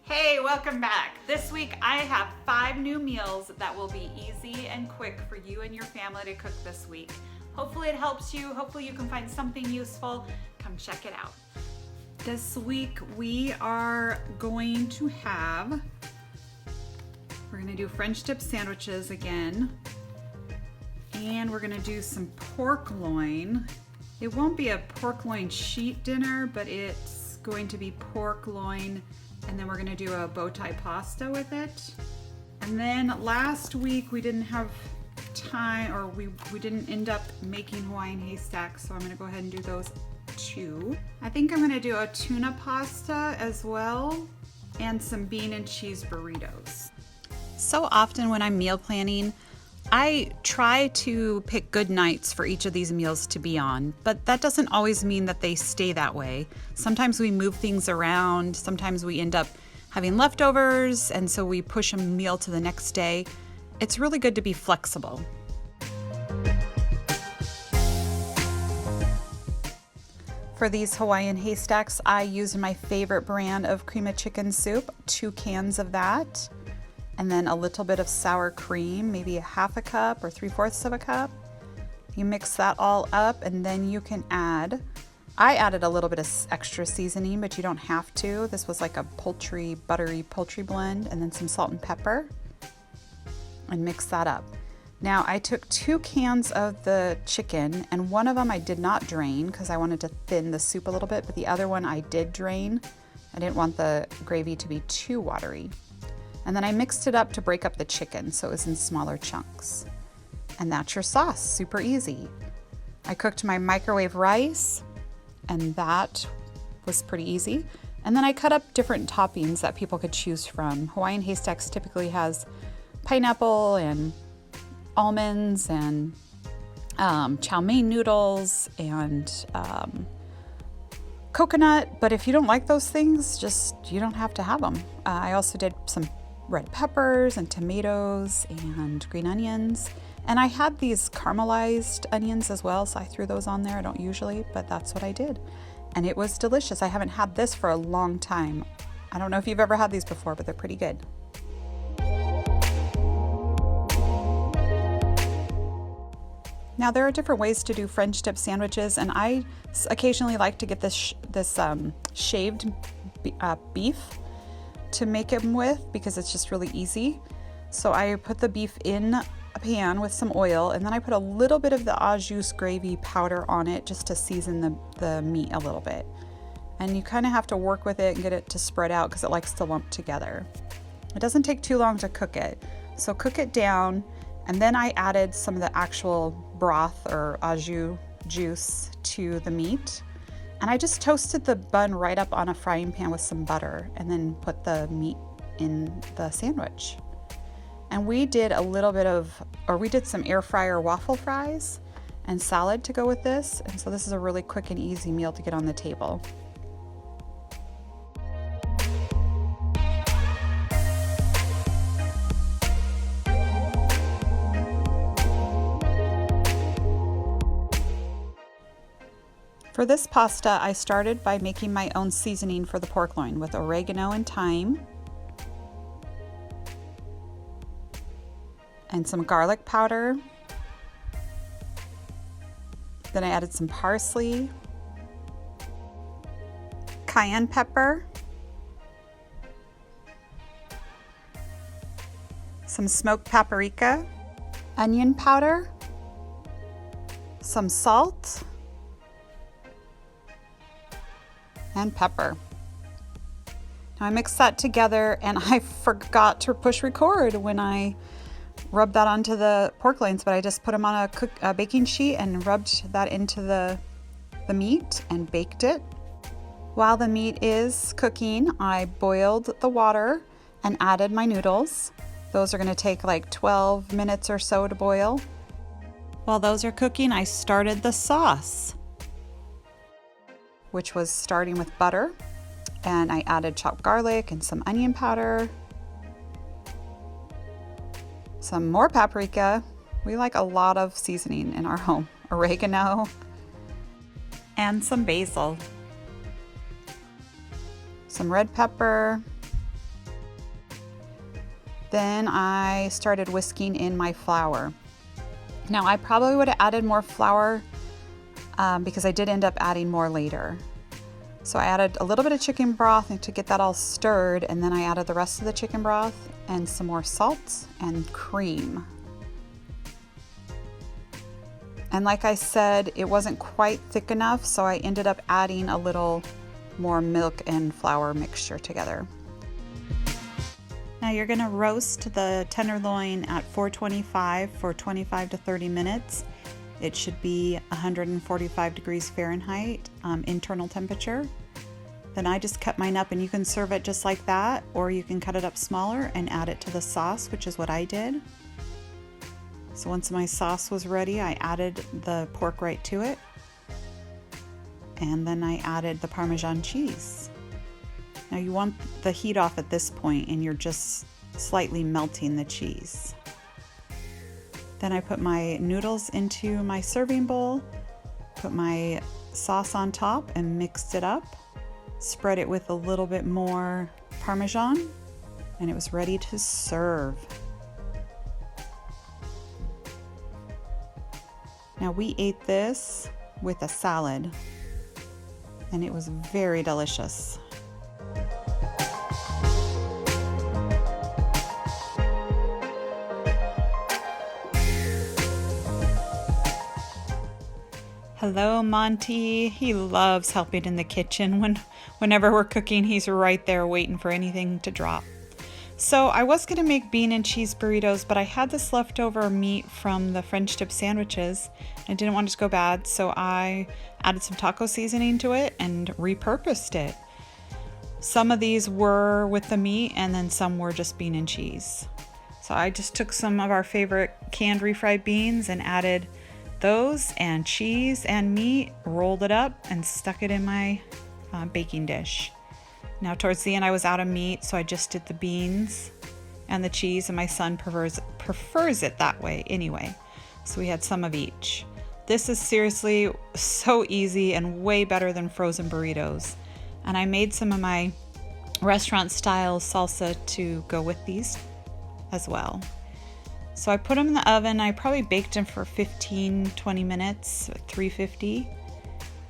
Hey, welcome back. This week I have 5 new meals that will be easy and quick for you and your family to cook this week. Hopefully it helps you. Hopefully you can find something useful. Come check it out. This week we're going to do French dip sandwiches again. And we're gonna do some pork loin. It won't be a pork loin sheet dinner, but it's going to be pork loin, and then we're gonna do a bow tie pasta with it. And then last week we didn't have time, or we didn't end up making Hawaiian haystacks, so I'm gonna go ahead and do those too. I think I'm gonna do a tuna pasta as well, and some bean and cheese burritos. So often when I'm meal planning, I try to pick good nights for each of these meals to be on, but that doesn't always mean that they stay that way. Sometimes we move things around, sometimes we end up having leftovers, and so we push a meal to the next day. It's really good to be flexible. For these Hawaiian haystacks, I used my favorite brand of cream of chicken soup, 2 cans of that. And then a little bit of sour cream, maybe a half a cup or 3/4 of a cup. You mix that all up, and then you can I added a little bit of extra seasoning, but you don't have to. This was like a buttery poultry blend, and then some salt and pepper, and mix that up. Now I took 2 cans of the chicken, and one of them I did not drain because I wanted to thin the soup a little bit, but the other one I did drain. I didn't want the gravy to be too watery. And then I mixed it up to break up the chicken so it was in smaller chunks. And that's your sauce, super easy. I cooked my microwave rice, and that was pretty easy. And then I cut up different toppings that people could choose from. Hawaiian haystacks typically has pineapple and almonds and chow mein noodles and coconut, but if you don't like those things, you don't have to have them. I also did some red peppers and tomatoes and green onions. And I had these caramelized onions as well, so I threw those on there. I don't usually, but that's what I did. And it was delicious. I haven't had this for a long time. I don't know if you've ever had these before, but they're pretty good. Now there are different ways to do French dip sandwiches, and I occasionally like to get this shaved beef to make them with because it's just really easy. So I put the beef in a pan with some oil, and then I put a little bit of the au jus gravy powder on it just to season the meat a little bit. And you kind of have to work with it and get it to spread out because it likes to lump together. It doesn't take too long to cook it. So cook it down, and then I added some of the actual broth or au jus juice to the meat. And I just toasted the bun right up on a frying pan with some butter, and then put the meat in the sandwich. And we did some air fryer waffle fries and salad to go with this. And so this is a really quick and easy meal to get on the table. For this pasta, I started by making my own seasoning for the pork loin with oregano and thyme, and some garlic powder. Then I added some parsley, cayenne pepper, some smoked paprika, onion powder, some salt, and pepper. Now I mixed that together, and I forgot to push record when I rubbed that onto the pork loins, but I just put them on a baking sheet and rubbed that into the meat and baked it. While the meat is cooking, I boiled the water and added my noodles. Those are going to take like 12 minutes or so to boil. While those are cooking, I started the sauce, which was starting with butter, and I added chopped garlic and some onion powder, some more paprika. We like a lot of seasoning in our home. Oregano, and some basil, some red pepper, Then I started whisking in my flour. Now I probably would have added more flour because I did end up adding more later. So I added a little bit of chicken broth to get that all stirred, and then I added the rest of the chicken broth and some more salt and cream. And like I said, it wasn't quite thick enough, so I ended up adding a little more milk and flour mixture together. Now you're gonna roast the tenderloin at 425 for 25 to 30 minutes. It should be 145 degrees Fahrenheit, internal temperature. Then I just cut mine up, and you can serve it just like that, or you can cut it up smaller and add it to the sauce, which is what I did. So once my sauce was ready, I added the pork right to it. And then I added the Parmesan cheese. Now you want the heat off at this point, and you're just slightly melting the cheese. Then I put my noodles into my serving bowl, put my sauce on top and mixed it up, spread it with a little bit more Parmesan, and it was ready to serve. Now we ate this with a salad, and it was very delicious. Hello, Monty. He loves helping in the kitchen. Whenever we're cooking, he's right there waiting for anything to drop. So I was going to make bean and cheese burritos, but I had this leftover meat from the French dip sandwiches. I didn't want it to go bad, so I added some taco seasoning to it and repurposed it. Some of these were with the meat, and then some were just bean and cheese. So I just took some of our favorite canned refried beans and added those and cheese and meat, rolled it up and stuck it in my baking dish. Now towards the end I was out of meat, so I just did the beans and the cheese, and my son prefers it that way anyway. So we had some of each. This is seriously so easy and way better than frozen burritos. And I made some of my restaurant style salsa to go with these as well. So I put them in the oven. I probably baked them for 15-20 minutes at 350,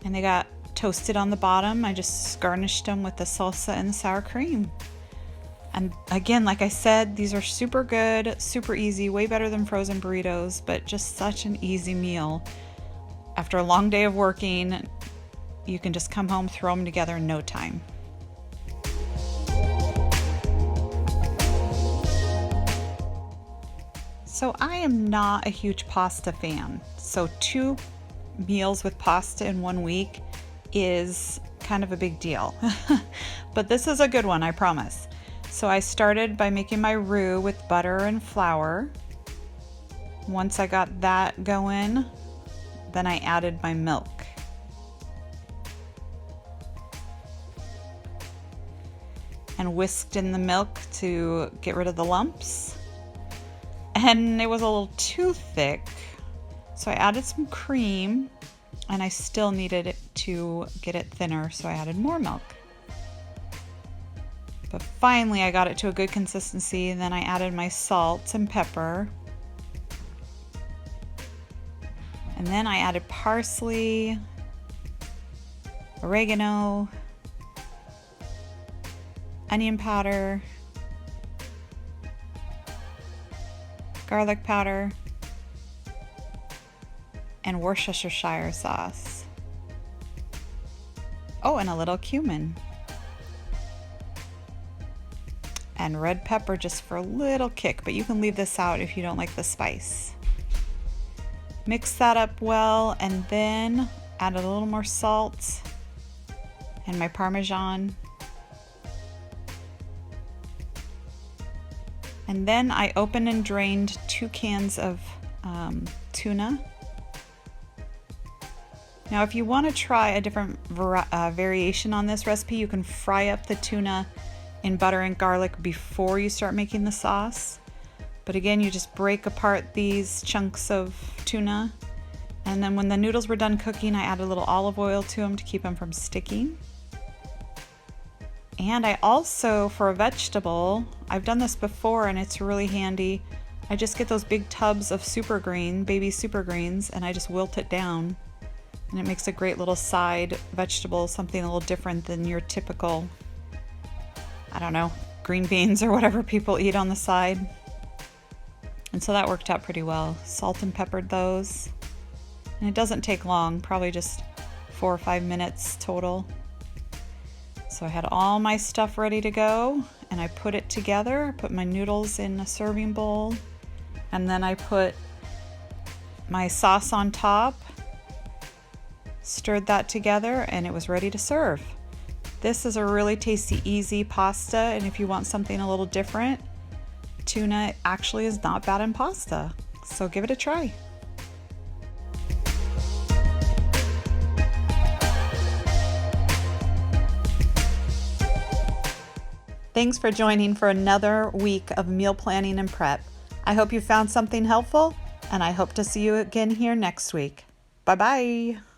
and they got toasted on the bottom. I just garnished them with the salsa and the sour cream. And again, like I said, these are super good, super easy, way better than frozen burritos, but just such an easy meal. After a long day of working, you can just come home, throw them together in no time. So I am not a huge pasta fan. So 2 meals with pasta in 1 week is kind of a big deal. But this is a good one, I promise. So I started by making my roux with butter and flour. Once I got that going, then I added my milk. And whisked in the milk to get rid of the lumps. And it was a little too thick, so I added some cream, and I still needed it to get it thinner, so I added more milk. But finally I got it to a good consistency, and then I added my salt and pepper. And then I added parsley, oregano, onion powder, garlic powder, and Worcestershire sauce. Oh, and a little cumin. And red pepper just for a little kick, but you can leave this out if you don't like the spice. Mix that up well, and then add a little more salt and my Parmesan. And then I opened and drained 2 cans of tuna. Now if you want to try a different variation on this recipe, you can fry up the tuna in butter and garlic before you start making the sauce. But again, you just break apart these chunks of tuna, and then when the noodles were done cooking, I added a little olive oil to them to keep them from sticking. And I also, for a vegetable, I've done this before and it's really handy. I just get those big tubs of super green, baby super greens, and I just wilt it down. And it makes a great little side vegetable, something a little different than your typical, I don't know, green beans or whatever people eat on the side. And so that worked out pretty well. Salt and peppered those. And it doesn't take long, probably just 4 or 5 minutes total. So I had all my stuff ready to go and I put it together, put my noodles in a serving bowl, and then I put my sauce on top, stirred that together, and it was ready to serve. This is a really tasty, easy pasta, and if you want something a little different, tuna actually is not bad in pasta, so give it a try. Thanks for joining for another week of meal planning and prep. I hope you found something helpful, and I hope to see you again here next week. Bye-bye.